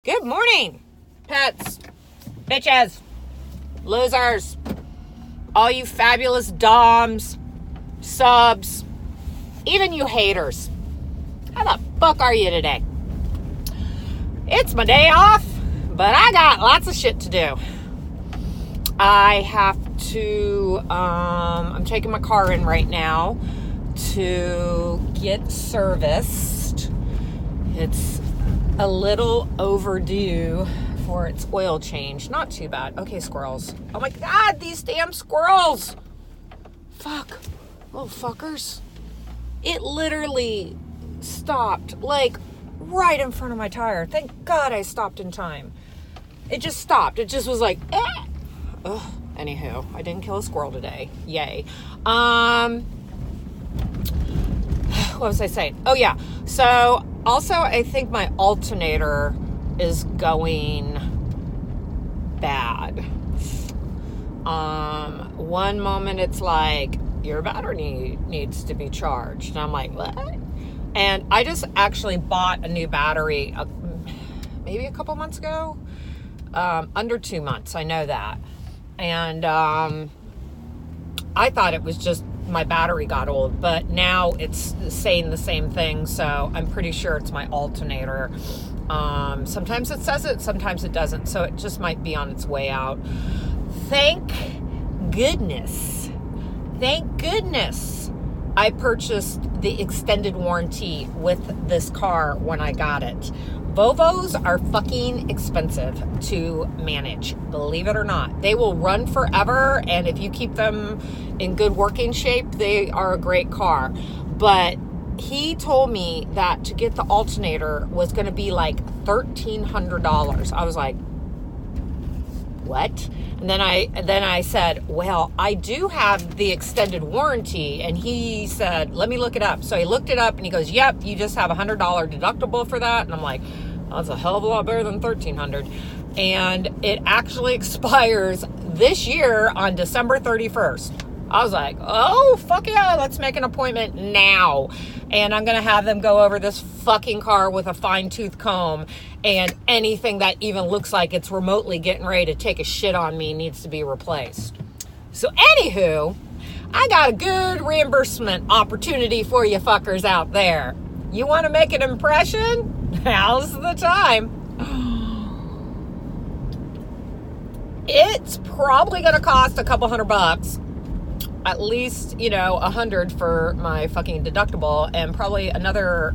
Good morning, pets, bitches, losers, all you fabulous doms, subs, even you haters. How the fuck are you today? It's my day off, but I got lots of shit to do. I have to, I'm taking my car in right now to get serviced. It's a little overdue for its oil change. Not too bad. Okay, squirrels. Oh my god, these damn squirrels. Fuck. Little fuckers. It literally stopped, like, right in front of my tire. Thank God I stopped in time. It just stopped. It just was like, eh. Ugh. Anywho, I didn't kill a squirrel today. Yay. What was I saying? Oh, yeah. So, also, I think my alternator is going bad. One moment it's like, your battery needs to be charged. And I'm like, what? And I just actually bought a new battery maybe a couple months ago. Under 2 months, I know that. And I thought it was just my battery got old, but now it's saying the same thing, so I'm pretty sure it's my alternator. Sometimes it says it, sometimes it doesn't, so it just might be on its way out. Thank goodness I purchased the extended warranty with this car when I got it. Volvos are fucking expensive to manage, believe it or not. They will run forever, and if you keep them in good working shape, they are a great car. But he told me that to get the alternator was going to be like $1,300. I was like, what? And then I said, well, I do have the extended warranty. And he said, let me look it up. So he looked it up and he goes, yep, you just have $100 deductible for that. And I'm like, that's a hell of a lot better than $1,300. And it actually expires this year on December 31st. I was like, oh, fuck yeah, let's make an appointment now. And I'm going to have them go over this fucking car with a fine-tooth comb, and anything that even looks like it's remotely getting ready to take a shit on me needs to be replaced. So anywho, I got a good reimbursement opportunity for you fuckers out there. You want to make an impression? Now's the time. It's probably going to cost a couple $100. At least, $100 for my fucking deductible, and probably another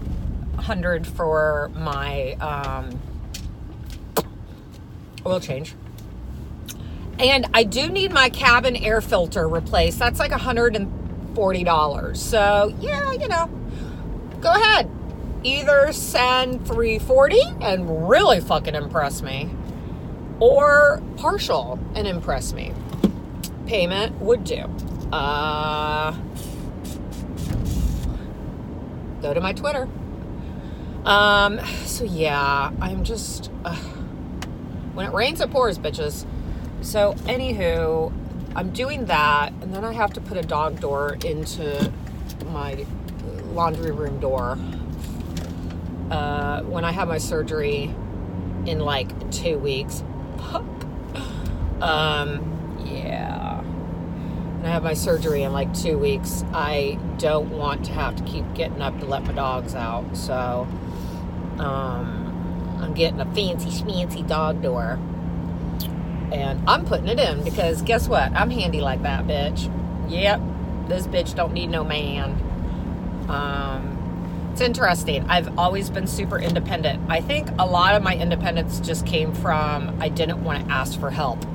$100 for my oil change. And I do need my cabin air filter replaced. That's like $140. So yeah, go ahead. Either send $340 and really fucking impress me, or partial and impress me. Payment would do. Go to my Twitter. So yeah, I'm just, when it rains, it pours, bitches. So anywho, I'm doing that, and then I have to put a dog door into my laundry room door, when I have my surgery in like 2 weeks. Fuck. Yeah. I have my surgery in like 2 weeks. I don't want to have to keep getting up to let my dogs out. So, I'm getting a fancy schmancy dog door. And I'm putting it in because guess what? I'm handy like that, bitch. Yep. This bitch don't need no man. It's interesting. I've always been super independent. I think a lot of my independence just came from I didn't want to ask for help.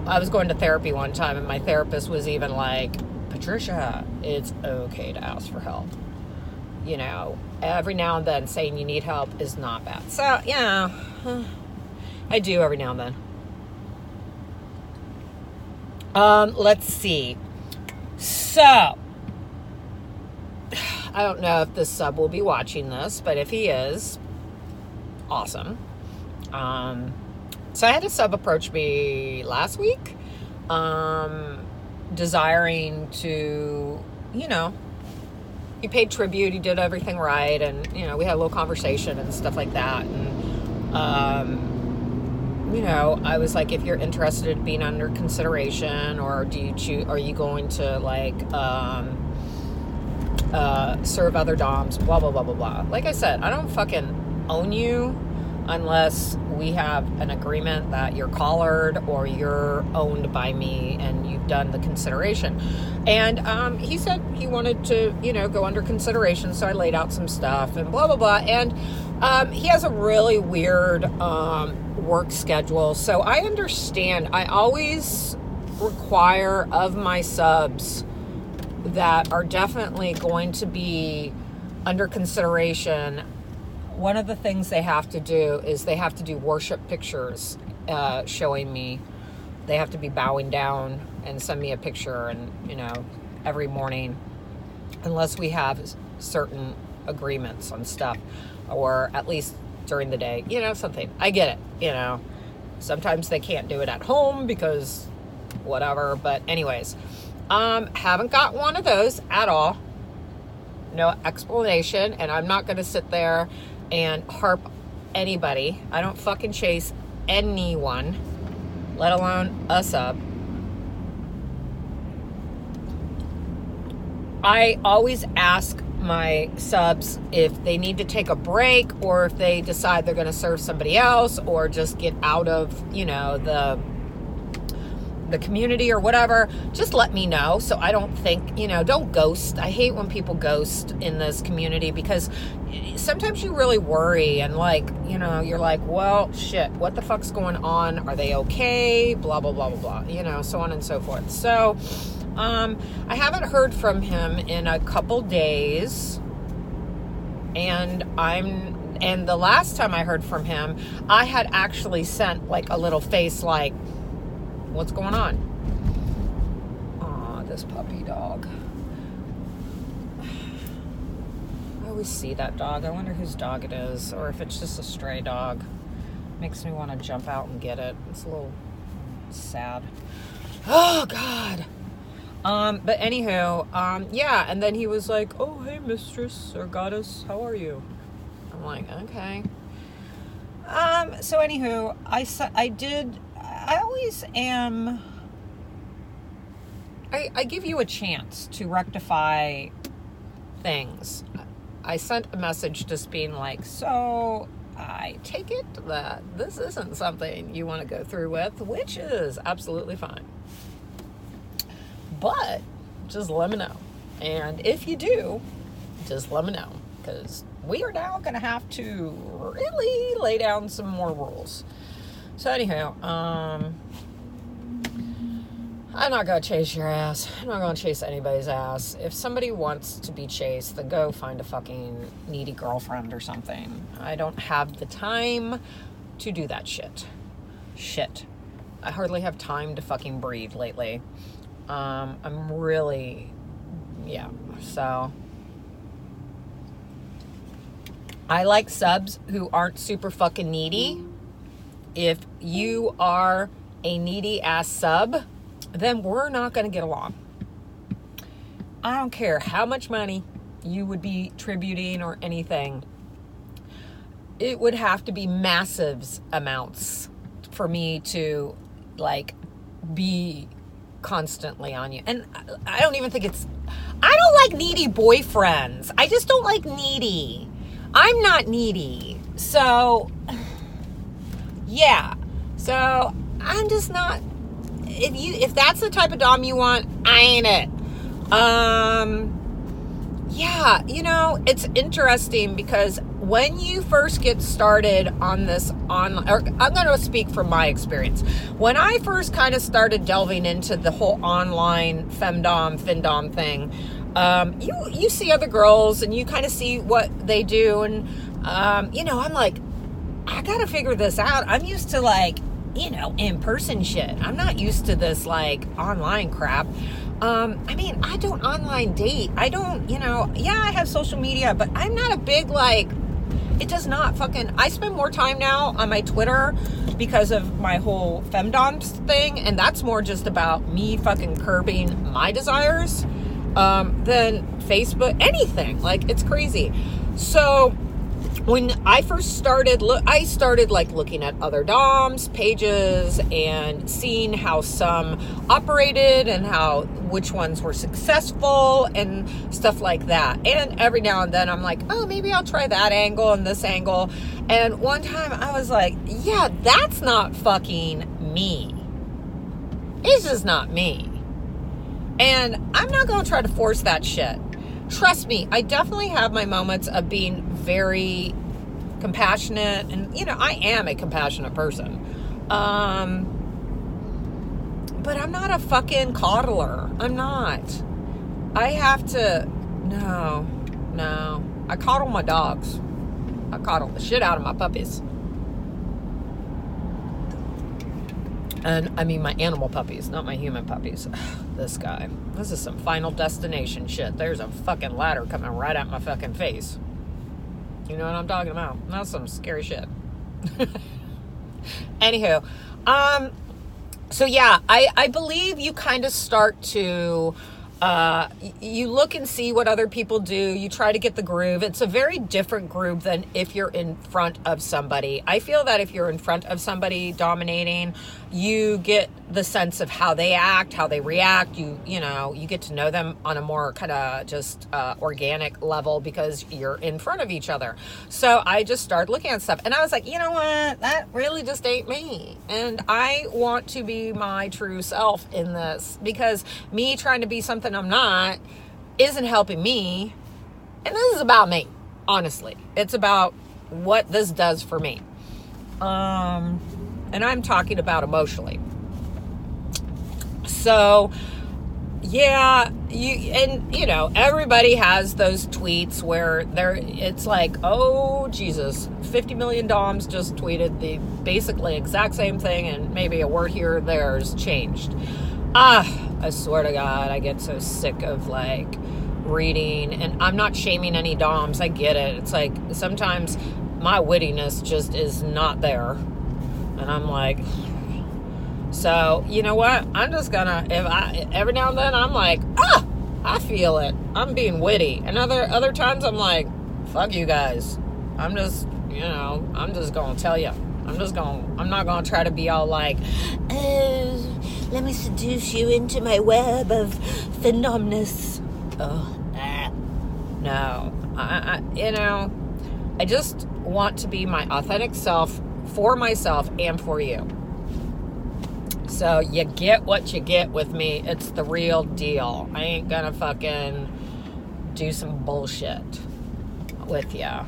I was going to therapy one time, and my therapist was even like, Patricia, it's okay to ask for help. Every now and then saying you need help is not bad. So, yeah, I do every now and then. Let's see. So, I don't know if this sub will be watching this, but if he is, awesome. So I had a sub approach me last week, desiring to, he paid tribute, he did everything right, and, we had a little conversation and stuff like that, and You know, I was like, if you're interested in being under consideration, or are you going to like serve other doms, blah blah blah blah blah. Like I said, I don't fucking own you unless we have an agreement that you're collared or you're owned by me and you've done the consideration. And he said he wanted to, you know, go under consideration, so I laid out some stuff and blah blah blah. And he has a really weird work schedule, so I understand. I always require of my subs that are definitely going to be under consideration. One of the things they have to do is they have to do worship pictures showing me. They have to be bowing down and send me a picture, and, you know, every morning, unless we have certain agreements on stuff, or at least during the day, you know, something. I get it, you know. Sometimes they can't do it at home because whatever, but anyways, haven't got one of those at all. No explanation, and I'm not going to sit there and harp anybody. I don't fucking chase anyone, let alone a sub. I always ask my subs if they need to take a break, or if they decide they're going to serve somebody else, or just get out of, you know, the community or whatever. Just let me know, so I don't think, you know, don't ghost. I hate when people ghost in this community, because sometimes you really worry, and like, you know, you're like, well, shit, what the fuck's going on? Are they okay? Blah, blah, blah, blah, blah, you know, so on and so forth. So, I haven't heard from him in a couple days, and the last time I heard from him, I had actually sent like a little face like, what's going on? Aw, this puppy dog. I always see that dog. I wonder whose dog it is, or if it's just a stray dog. Makes me want to jump out and get it. It's a little sad. Oh, God. But anywho, yeah, and then he was like, oh, hey, mistress or goddess, how are you? I'm like, okay. So anywho, I always am, I give you a chance to rectify things. I sent a message just being like, so I take it that this isn't something you want to go through with, which is absolutely fine. But just let me know. And if you do, just let me know, because we are now going to have to really lay down some more rules. So anyhow, I'm not going to chase your ass. I'm not going to chase anybody's ass. If somebody wants to be chased, then go find a fucking needy girlfriend or something. I don't have the time to do that shit. I hardly have time to fucking breathe lately. I'm really, yeah, so I like subs who aren't super fucking needy. If you are a needy ass sub, then we're not going to get along. I don't care how much money you would be tributing or anything. It would have to be massive amounts for me to like be constantly on you. And I don't even think I don't like needy boyfriends. I just don't like needy. I'm not needy. So, yeah. So, I'm just not, if that's the type of dom you want, I ain't it. Yeah, you know, it's interesting because when you first get started on this online, or I'm going to speak from my experience. When I first kind of started delving into the whole online Findom thing, you see other girls and you kind of see what they do. And, you know, I'm like, I got to figure this out. I'm used to like, you know, in-person shit. I'm not used to this like online crap. I mean, I don't online date. I don't, you know, yeah, I have social media, but I'm not a big, like, it does not fucking, I spend more time now on my Twitter because of my whole Femdom thing, and that's more just about me fucking curbing my desires, than Facebook, anything. Like, it's crazy. So, when I first started, I started like looking at other DOMs pages and seeing how some operated and which ones were successful and stuff like that. And every now and then I'm like, oh, maybe I'll try that angle and this angle. And one time I was like, yeah, that's not fucking me. It's just not me. And I'm not going to try to force that shit. Trust me, I definitely have my moments of being very compassionate, and I am a compassionate person, but I'm not a fucking coddler. I'm not. I have to. No, I coddle my dogs. I coddle the shit out of my puppies, and I mean my animal puppies, not my human puppies. This is some Final Destination shit. There's a fucking ladder coming right at my fucking face. You know what I'm talking about? That's some scary shit. Anywho, so yeah, I believe you kind of start to, you look and see what other people do. You try to get the groove. It's a very different groove than if you're in front of somebody. I feel that if you're in front of somebody dominating, you get the sense of how they act, how they react. You get to know them on a more kind of just organic level because you're in front of each other. So I just started looking at stuff and I was like, you know what? That really just ain't me. And I want to be my true self in this, because me trying to be something I'm not isn't helping me. And this is about me, honestly. It's about what this does for me. And I'm talking about emotionally. So, yeah, everybody has those tweets where it's like, oh, Jesus, 50 million DOMs just tweeted the basically exact same thing, and maybe a word here or there's changed. I swear to God, I get so sick of like reading, and I'm not shaming any DOMs. I get it. It's like sometimes my wittiness just is not there. And I'm like, so you know what? I'm just gonna, every now and then I'm like, I feel it. I'm being witty. And other times I'm like, fuck you guys. I'm just gonna tell you. I'm not gonna try to be all like, let me seduce you into my web of Findomness. No. I just want to be my authentic self for myself and for you. So you get what you get with me. It's the real deal. I ain't gonna fucking do some bullshit with ya.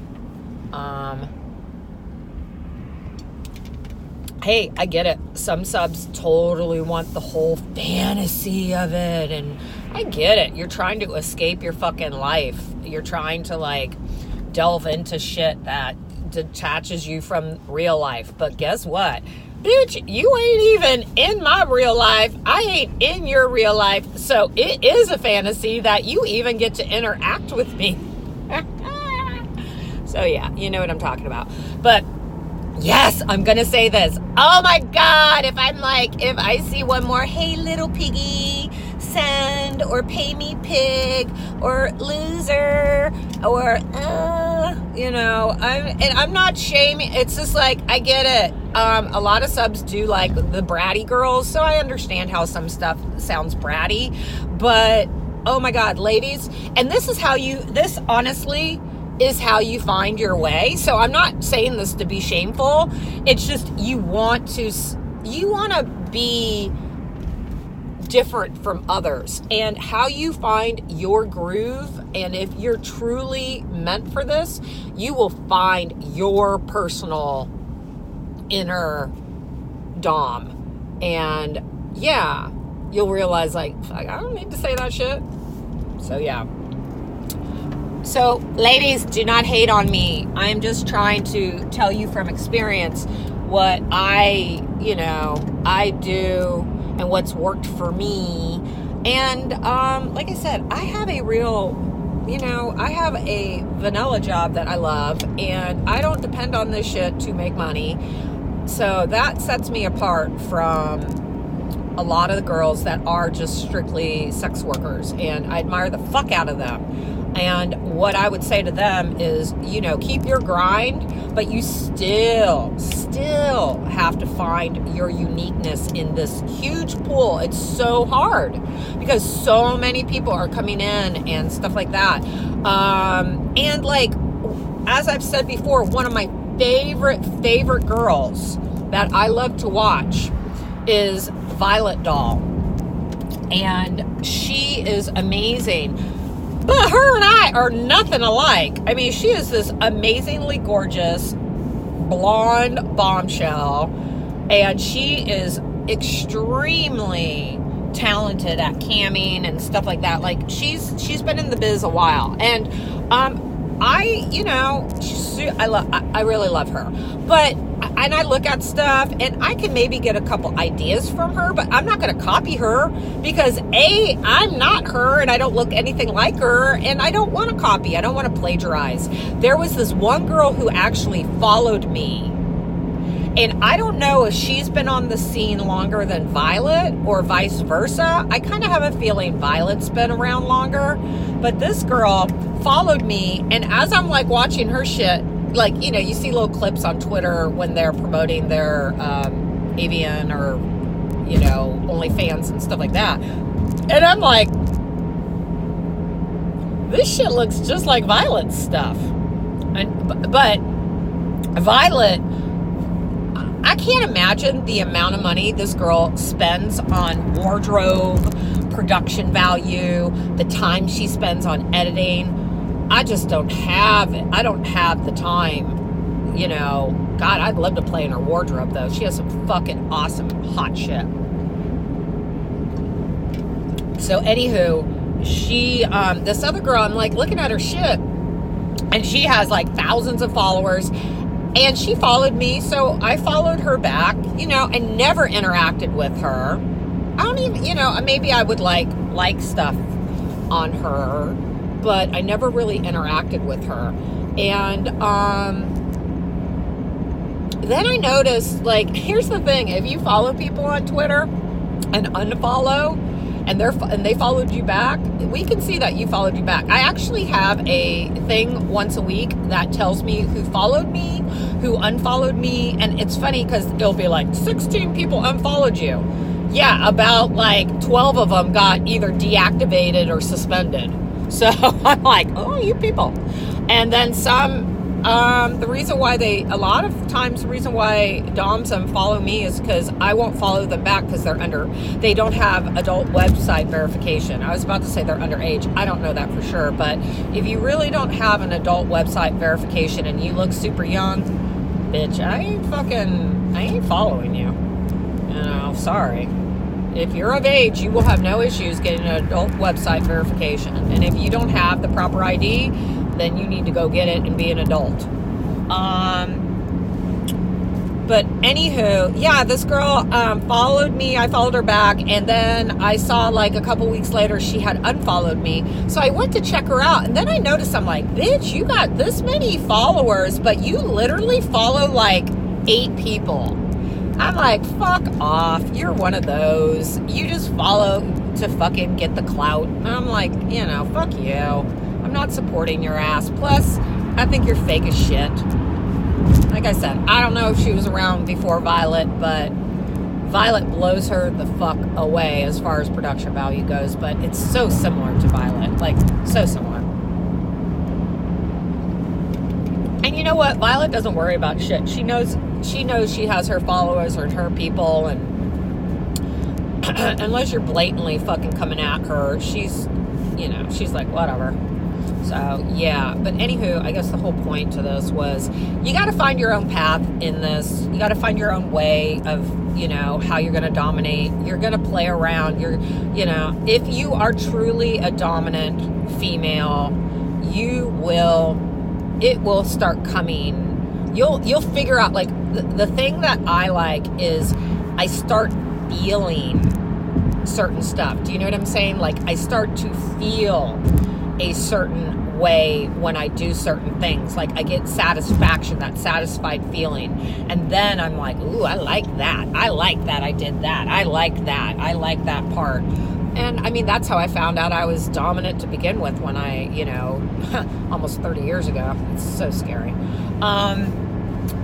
Hey, I get it. Some subs totally want the whole fantasy of it, and I get it. You're trying to escape your fucking life. You're trying to like delve into shit that detaches you from real life. But guess what? Bitch, you ain't even in my real life. I ain't in your real life. So it is a fantasy that you even get to interact with me. So yeah, you know what I'm talking about. But yes, I'm going to say this. Oh my God, if I see one more, hey little piggy, send, or pay me pig, or loser, or, I'm not shaming. It's just like, I get it. A lot of subs do like the bratty girls, so I understand how some stuff sounds bratty, but oh my God, ladies, and this honestly is how you find your way. So I'm not saying this to be shameful. It's just you want to be different from others, and how you find your groove. And if you're truly meant for this, you will find your personal inner dom, and yeah, you'll realize like, I don't need to say that shit. So yeah. So, ladies, do not hate on me. I'm just trying to tell you from experience what I do and what's worked for me. And, like I said, I have a vanilla job that I love, and I don't depend on this shit to make money. So that sets me apart from a lot of the girls that are just strictly sex workers, and I admire the fuck out of them. And what I would say to them is, you know, keep your grind, but you still have to find your uniqueness in this huge pool. It's so hard because so many people are coming in and stuff like that. And like, as I've said before, one of my favorite girls that I love to watch is Violet Doll. And she is amazing. But her and I are nothing alike. I mean, she is this amazingly gorgeous blonde bombshell, and she is extremely talented at camming and stuff like that. Like, she's been in the biz a while, and I really love her. But and I look at stuff and I can maybe get a couple ideas from her, but I'm not going to copy her because A, I'm not her and I don't look anything like her, and I don't want to copy. I don't want to plagiarize. There was this one girl who actually followed me, and I don't know if she's been on the scene longer than Violet or vice versa. I kind of have a feeling Violet's been around longer, but this girl followed me, and as I'm like watching her shit, like, you know, you see little clips on Twitter when they're promoting their avian or, you know, OnlyFans and stuff like that. And I'm like, this shit looks just like Violet's stuff. But Violet, I can't imagine the amount of money this girl spends on wardrobe, production value, the time she spends on editing. I just don't have it. I don't have the time, you know. God, I'd love to play in her wardrobe, though. She has some fucking awesome hot shit. So, anywho, she, this other girl, I'm like looking at her shit, and she has like thousands of followers, and she followed me, so I followed her back, you know, and never interacted with her. I don't even, you know, maybe I would like stuff on her, but I never really interacted with her. And then I noticed, like, here's the thing: if you follow people on Twitter and unfollow, and they followed you back, we can see that you followed you back. I actually have a thing once a week that tells me who followed me, who unfollowed me, and it's funny because it'll be like 16 people unfollowed you. Yeah, about like 12 of them got either deactivated or suspended. So I'm like, oh, you people. And then some, the reason why the reason why DOMs unfollow me is because I won't follow them back because they don't have adult website verification. I was about to say they're underage. I don't know that for sure. But if you really don't have an adult website verification and you look super young, bitch, I ain't following you. You know, sorry. If you're of age, you will have no issues getting an adult website verification. And if you don't have the proper ID, then you need to go get it and be an adult. But anywho, yeah, this girl followed me. I followed her back. And then I saw like a couple weeks later she had unfollowed me. So I went to check her out. And then I noticed, I'm like, bitch, you got this many followers, but you literally follow like 8 people. I'm like, fuck off. You're one of those. You just follow to fucking get the clout. I'm like, you know, fuck you. I'm not supporting your ass. Plus, I think you're fake as shit. Like I said, I don't know if she was around before Violet, but Violet blows her the fuck away as far as production value goes. But it's so similar to Violet. Like, so similar. And you know what? Violet doesn't worry about shit. She knows she has her followers or her people, and unless you're blatantly fucking coming at her, she's like, whatever. So, yeah. But anywho, I guess the whole point to this was you got to find your own path in this. You got to find your own way of, you know, how you're going to dominate. You're going to play around. If you are truly a dominant female, it will start coming. You'll figure out, like, the thing that I like is I start feeling certain stuff. Do you know what I'm saying? Like, I start to feel a certain way when I do certain things. Like, I get satisfaction, that satisfied feeling. And then I'm like, ooh, I like that. I like that I did that. I like that. I like that part. And I mean, that's how I found out I was dominant to begin with when I, almost 30 years ago. It's so scary.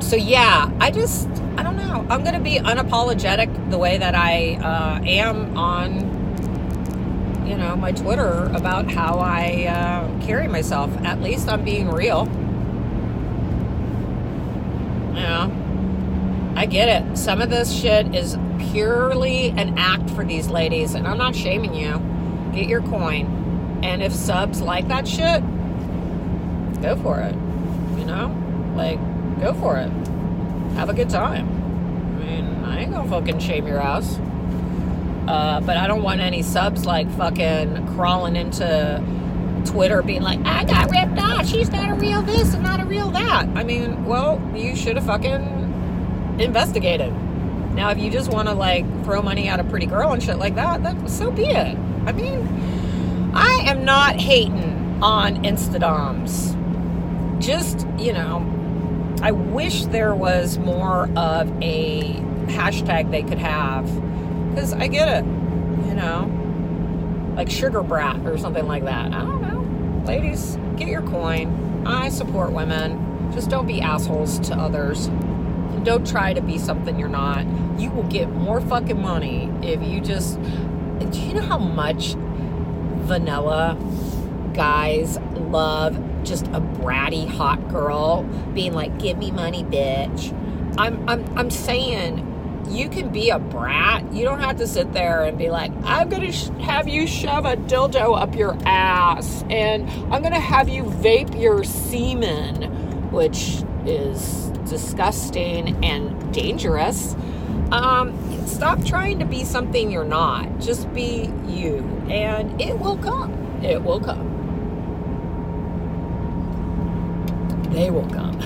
So yeah, I don't know. I'm going to be unapologetic the way that I am on, my Twitter about how I carry myself. At least I'm being real. I get it. Some of this shit is purely an act for these ladies, and I'm not shaming you. Get your coin. And if subs like that shit, go for it. Go for it. Have a good time. I mean, I ain't gonna fucking shame your ass. But I don't want any subs fucking crawling into Twitter being like, I got ripped off. She's not a real this and not a real that. I mean, well, you should have fucking investigated. Now, if you just want to throw money at a pretty girl and shit like that, then so be it. I mean, I am not hating on Instadoms. Just, I wish there was more of a hashtag they could have. Because I get it, like sugar brat or something like that. I don't know. Ladies, get your coin. I support women. Just don't be assholes to others. And don't try to be something you're not. You will get more fucking money if you just... Do you know how much vanilla guys love just a bratty hot girl being like, give me money, bitch? I'm saying... You can be a brat. You don't have to sit there and be like, I'm going to have you shove a dildo up your ass, and I'm going to have you vape your semen, which is disgusting and dangerous. Stop trying to be something you're not. Just be you, and it will come. It will come. They will come.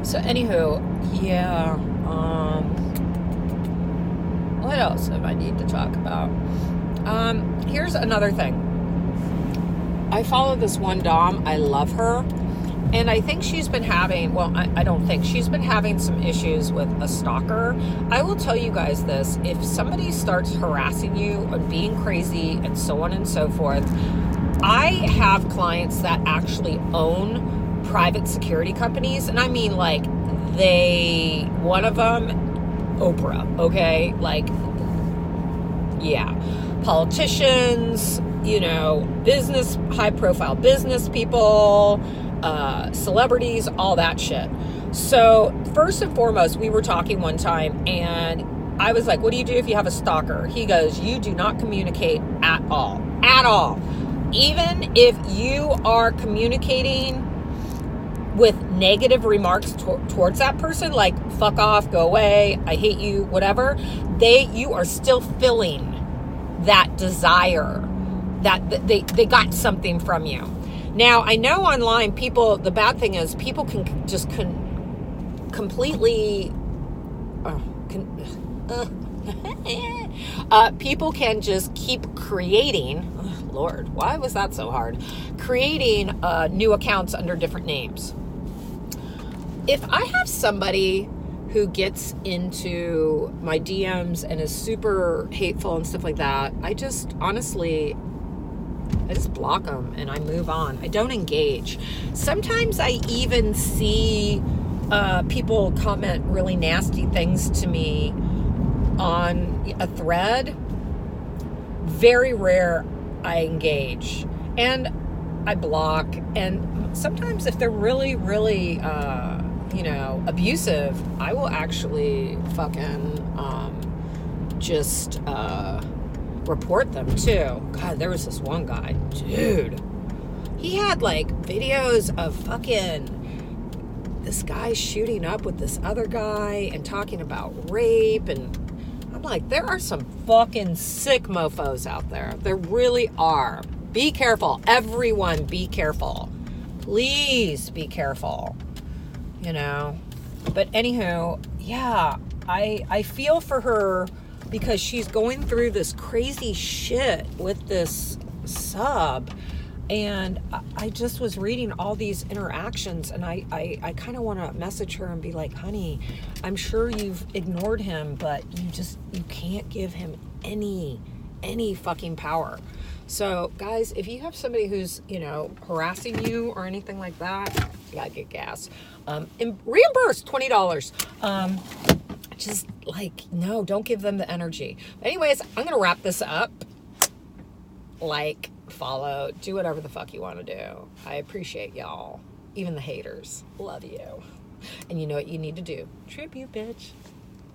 So, anywho, yeah. What else do I need to talk about? Here's another thing. I follow this one dom. I love her. And I think she's been having, I don't think, she's been having some issues with a stalker. I will tell you guys this. If somebody starts harassing you and being crazy and so on and so forth, I have clients that actually own private security companies. And I mean, one of them, Oprah, okay? Politicians, high profile business people, celebrities, all that shit. So first and foremost, we were talking one time and I was like, what do you do if you have a stalker? He goes, you do not communicate at all. At all. Even if you are communicating with negative remarks towards that person, like fuck off, go away, I hate you, whatever, you are still filling that desire that they got something from you. Now, I know online the bad thing is people can just completely, people can just keep creating, Lord, why was that so hard? Creating new accounts under different names. If I have somebody who gets into my DMs and is super hateful and stuff like that, I just block them and I move on. I don't engage. Sometimes I even see people comment really nasty things to me on a thread. Very rare I engage. And I block. And sometimes if they're really, really, abusive, I will actually fucking report them too. God, there was this one guy, dude. He had videos of fucking this guy shooting up with this other guy and talking about rape, and I'm like, there are some fucking sick mofos out there. There really are. Be careful. Everyone be careful. Please be careful. But anywho, yeah, I feel for her because she's going through this crazy shit with this sub. And I just was reading all these interactions, and I kind of want to message her and be like, honey, I'm sure you've ignored him, but you can't give him any any fucking power. So, guys, if you have somebody who's, harassing you or anything like that, you gotta get gas. And reimburse $20. Just no, don't give them the energy. Anyways, I'm gonna wrap this up. Follow, do whatever the fuck you want to do. I appreciate y'all. Even the haters. Love you. And you know what you need to do. Tribute, bitch.